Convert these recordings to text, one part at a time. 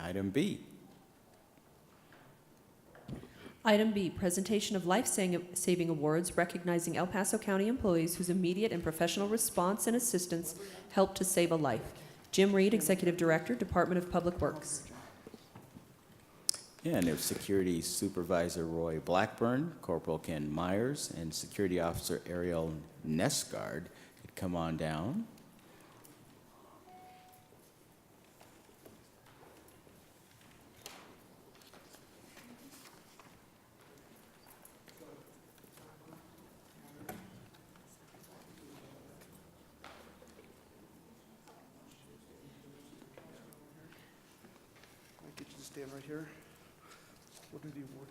Item B. Item B, presentation of life-saving awards recognizing El Paso County employees whose immediate and professional response and assistance helped to save a life. Jim Reed, Executive Director, Department of Public Works. And if Security Supervisor Roy Blackburn, Corporal Ken Myers, and Security Officer Ariel Nesgard could come on down. I'll get you to stand right here. We'll do the awards.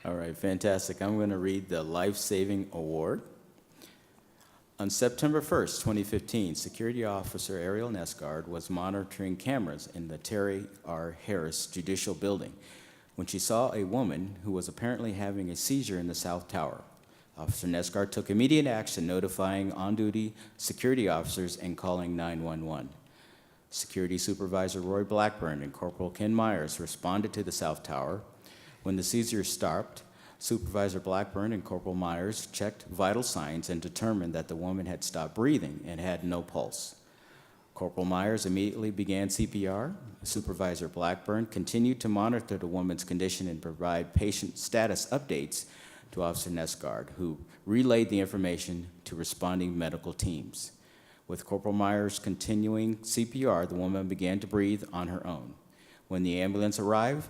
All right, fantastic. I'm going to read the Life Saving Award. On September 1st, 2015, Security Officer Ariel Nesgard was monitoring cameras in the Terry R. Harris Judicial Building when she saw a woman who was apparently having a seizure in the South Tower. Officer Nesgard took immediate action, notifying on-duty security officers and calling 911. Security Supervisor Roy Blackburn and Corporal Ken Myers responded to the South Tower. When the seizure stopped, Supervisor Blackburn and Corporal Myers checked vital signs and determined that the woman had stopped breathing and had no pulse. Corporal Myers immediately began CPR. Supervisor Blackburn continued to monitor the woman's condition and provide patient status updates to Officer Nesgard, who relayed the information to responding medical teams. With Corporal Myers continuing CPR, the woman began to breathe on her own. When the ambulance arrived,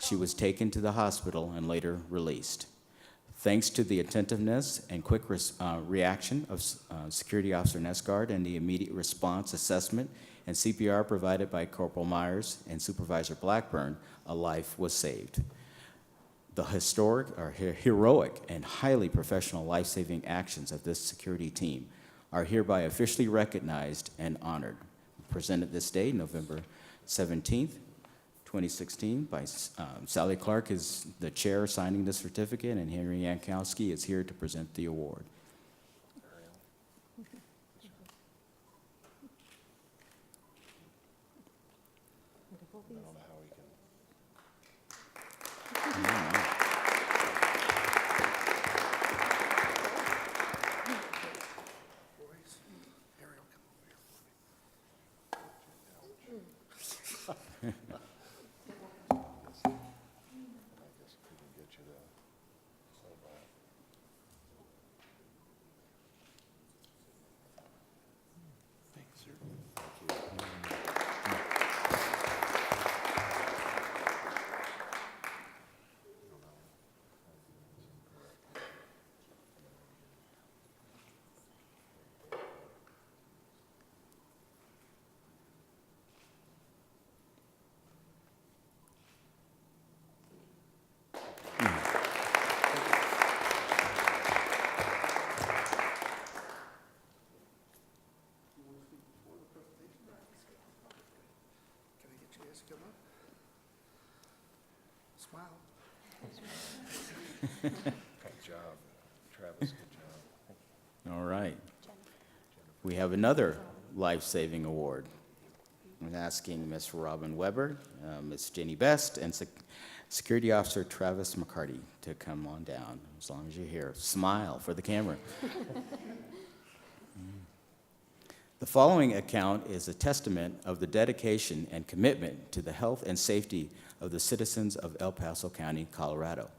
she was taken to the hospital and later released. Thanks to the attentiveness and quick reaction of Security Officer Nesgard and the immediate response assessment and CPR provided by Corporal Myers and Supervisor Blackburn, a life was saved. The heroic and highly professional life-saving actions of this security team are hereby officially recognized and honored. Presented this day, November 17th, 2016, by Sally Clark is the chair signing the certificate, and Henry Yankowski is here to present the award. Good job, Travis, good job. All right. We have another life-saving award. I'm asking Ms. Robin Weber, Ms. Jenny Best, and Security Officer Travis McCarty to come on down, as long as you're here. Smile for the camera. The following account is a testament of the dedication and commitment to the health and safety of the citizens of El Paso County, Colorado.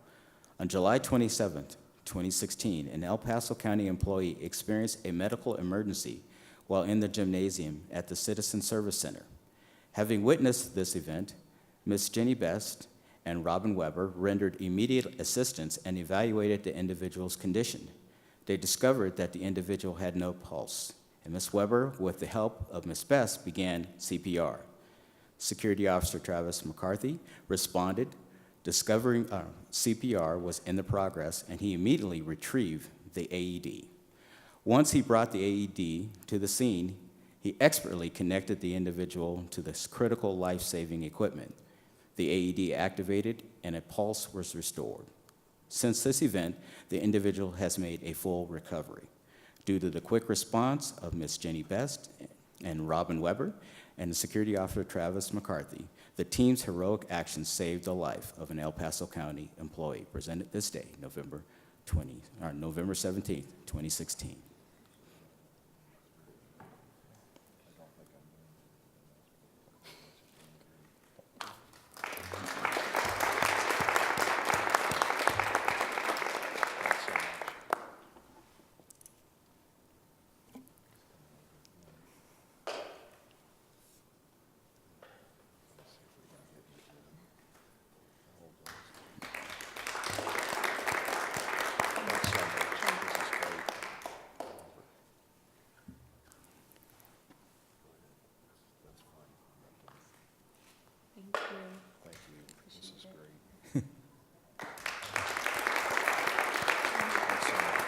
On July 27, 2016, an El Paso County employee experienced a medical emergency while in the gymnasium at the Citizen Service Center. Having witnessed this event, Ms. Jenny Best and Robin Weber rendered immediate assistance and evaluated the individual's condition. They discovered that the individual had no pulse, and Ms. Weber, with the help of Ms. Best, began CPR. Security Officer Travis McCarthy responded, discovering CPR was in the progress, and he immediately retrieved the AED. Once he brought the AED to the scene, he expertly connected the individual to this critical life-saving equipment. The AED activated and a pulse was restored. Since this event, the individual has made a full recovery. Due to the quick response of Ms. Jenny Best and Robin Weber and the security officer Travis McCarthy, the team's heroic actions saved the life of an El Paso County employee, presented this day, November 17th, 2016. Thank you. This is great. Thanks so much.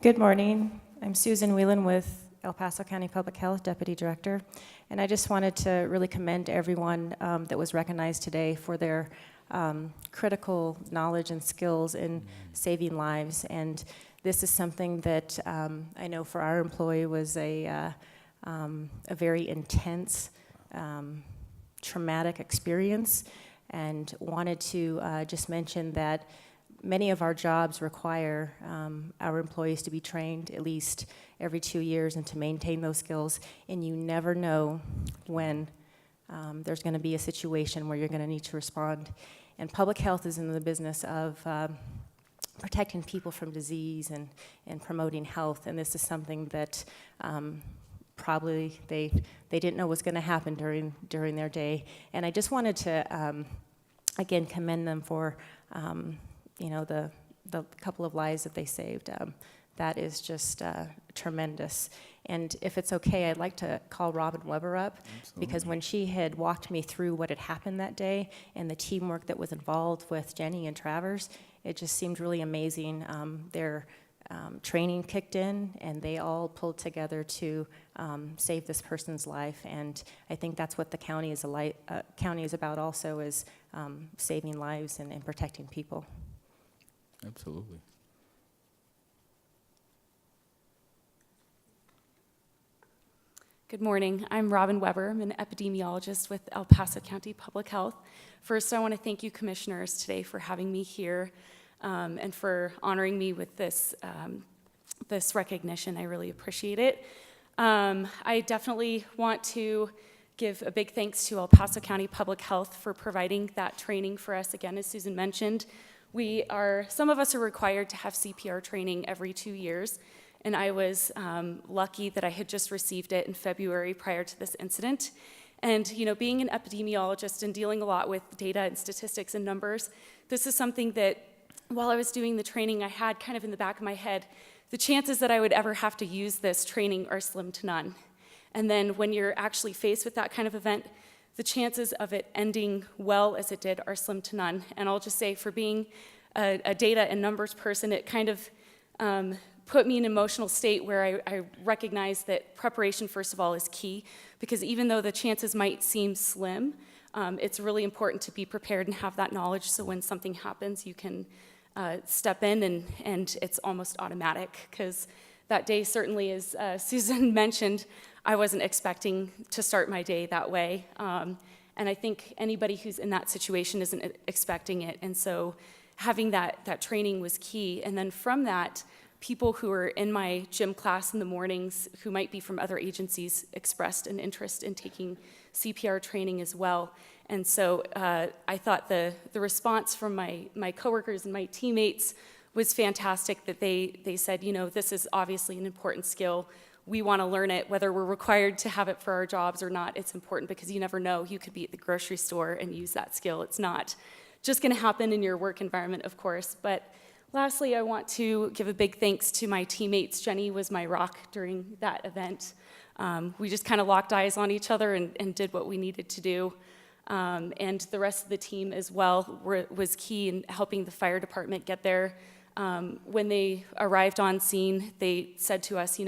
Good morning. I'm Susan Whelan with El Paso County Public Health Deputy Director, and I just wanted to really commend everyone that was recognized today for their critical knowledge and skills in saving lives. And this is something that I know for our employee was a very intense, traumatic experience, and wanted to just mention that many of our jobs require our employees to be trained at least every 2 years and to maintain those skills, and you never know when there's going to be a situation where you're going to need to respond. And public health is in the business of protecting people from disease and promoting health, and this is something that probably they didn't know was going to happen during their day. And I just wanted to again commend them for the couple of lives that they saved. That is just tremendous. And if it's okay, I'd like to call Robin Weber up. Absolutely. Because when she had walked me through what had happened that day and the teamwork that was involved with Jenny and Travers, it just seemed really amazing. Their training kicked in, and they all pulled together to save this person's life. And I think that's what the county is about also, is saving lives and protecting people. Absolutely. Good morning. I'm Robin Weber. I'm an epidemiologist with El Paso County Public Health. First, I want to thank you, commissioners, today for having me here and for honoring me with this recognition. I really appreciate it. I definitely want to give a big thanks to El Paso County Public Health for providing that training for us. Again, as Susan mentioned, some of us are required to have CPR training every 2 years. And I was lucky that I had just received it in February prior to this incident. And being an epidemiologist and dealing a lot with data and statistics and numbers, this is something that while I was doing the training, I had kind of in the back of my head, the chances that I would ever have to use this training are slim to none. And then when you're actually faced with that kind of event, the chances of it ending well as it did are slim to none. And I'll just say, for being a data and numbers person, it kind of put me in an emotional state where I recognize that preparation, first of all, is key, because even though the chances might seem slim, it's really important to be prepared and have that knowledge, so when something happens, you can step in and it's almost automatic. Because that day, certainly, as Susan mentioned, I wasn't expecting to start my day that way. And I think anybody who's in that situation isn't expecting it. And so having that training was key. And then from that, people who were in my gym class in the mornings who might be from other agencies expressed an interest in taking CPR training as well. And so I thought the response from my coworkers and my teammates was fantastic, that they said, this is obviously an important skill. We want to learn it, whether we're required to have it for our jobs or not. It's important because you never know. You could be at the grocery store and use that skill. It's not just going to happen in your work environment, of course. But lastly, I want to give a big thanks to my teammates. Jenny was my rock during that event. We just kind of locked eyes on each other and did what we needed to do. And the rest of the team as well was key in helping the fire department get there. When they arrived on scene, they said to us,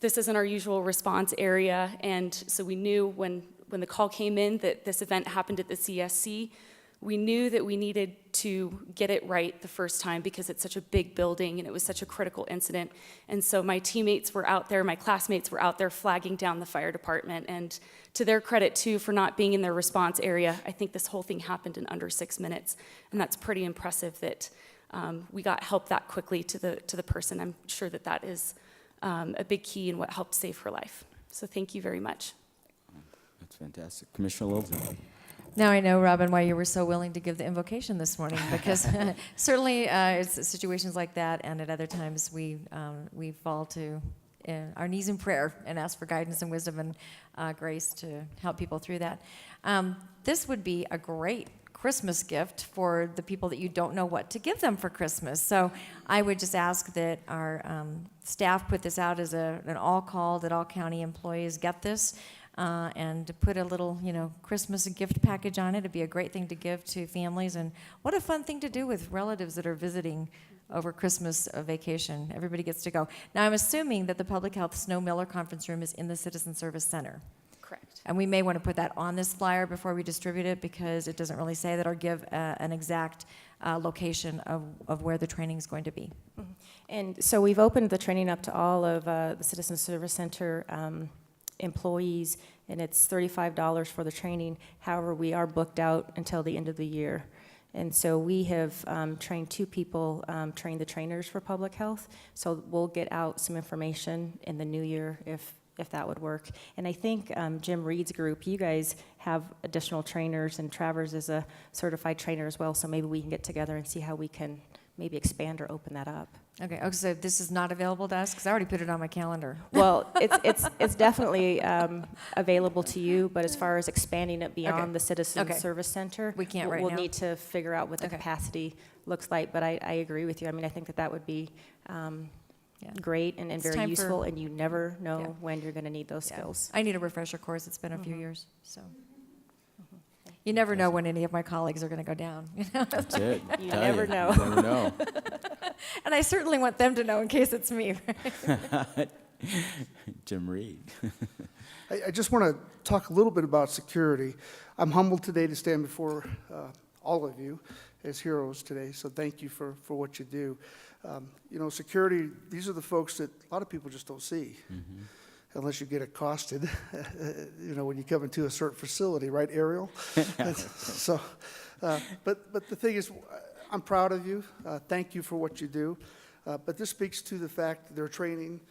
this isn't our usual response area, and so we knew when the call came in that this event happened at the CSC, we knew that we needed to get it right the first time because it's such a big building and it was such a critical incident. And so my teammates were out there, my classmates were out there flagging down the fire department, and to their credit too for not being in their response area, I think this whole thing happened in under 6 minutes, and that's pretty impressive that we got help that quickly to the person. I'm sure that that is a big key in what helped save her life. So thank you very much. That's fantastic. Commissioner Littleton. Now I know, Robin, why you were so willing to give the invocation this morning, because certainly it's situations like that, and at other times we fall to our knees in prayer and ask for guidance and wisdom and grace to help people through that. This would be a great Christmas gift for the people that you don't know what to give them for Christmas. So I would just ask that our staff put this out as an all call, that all county employees get this, and to put a little, Christmas gift package on it. It'd be a great thing to give to families, and what a fun thing to do with relatives that are visiting over Christmas vacation. Everybody gets to go. Now, I'm assuming that the Public Health Snow Miller Conference Room is in the Citizen Service Center. Correct. And we may want to put that on this flyer before we distribute it, because it doesn't really say that, or give an exact location of where the training is going to be. Mm-hmm. And so we've opened the training up to all of the Citizen Service Center employees, and it's $35 for the training. However, we are booked out until the end of the year. And so we have trained 2 people, train the trainers for public health. So we'll get out some information in the new year if that would work. And I think Jim Reed's group, you guys have additional trainers, and Travers is a certified trainer as well, so maybe we can get together and see how we can maybe expand or open that up. Okay, so this is not available to us, because I already put it on my calendar. Well, it's definitely available to you, but as far as expanding it beyond the Citizen Service Center, We can't right we'll now. need to figure out what the capacity looks like. But I agree with you. I mean, I think that would be great and It's very time useful, for- and you never know Yeah. when you're going to need those Yeah. skills. I need a refresher course. It's been a few years, so. You never know when any of my colleagues are going to go down. That's it. You Tell never ya. know. You never know. And I certainly want them to know in case it's me. Jim Reed. I just want to talk a little bit about security. I'm humbled today to stand before all of you as heroes today, so thank you for what you do. Security, these are the folks that a lot of people just don't see. Unless you get accosted, when you come into a certain facility, right, Ariel? So, but the thing is, I'm proud of you. Thank you for what you do. But this speaks to the fact that their training,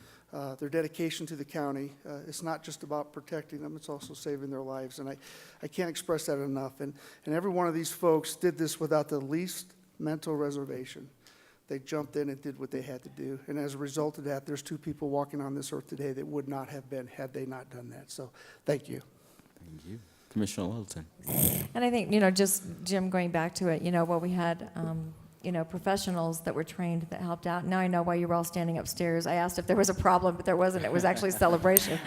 their dedication to the county. It's not just about protecting them, it's also saving their lives. And I can't express that enough. And every one of these folks did this without the least mental reservation. They jumped in and did what they had to do. And as a result of that, there's 2 people walking on this earth today that would not have been had they not done that. So thank you. Thank you. Commissioner Littleton. And I think, just Jim, going back to it, we had, professionals that were trained that helped out. Now I know why you were all standing upstairs. I asked if there was a problem, but there wasn't. It was actually a celebration.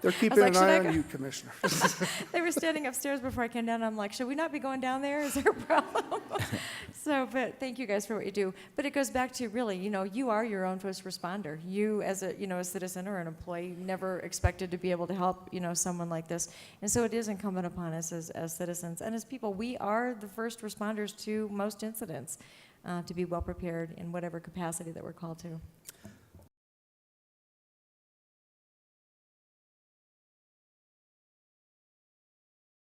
They're keeping like, an should I eye go? on you, Commissioner. They were standing upstairs before I came down. I'm like, should we not be going down there? Is there a problem? But thank you guys for what you do. But it goes back to really, you are your own first responder. You as a citizen or an employee never expected to be able to help, someone like this. And so it is incumbent upon us as citizens and as people. We are the first responders to most incidents, to be well prepared in whatever capacity that we're called to.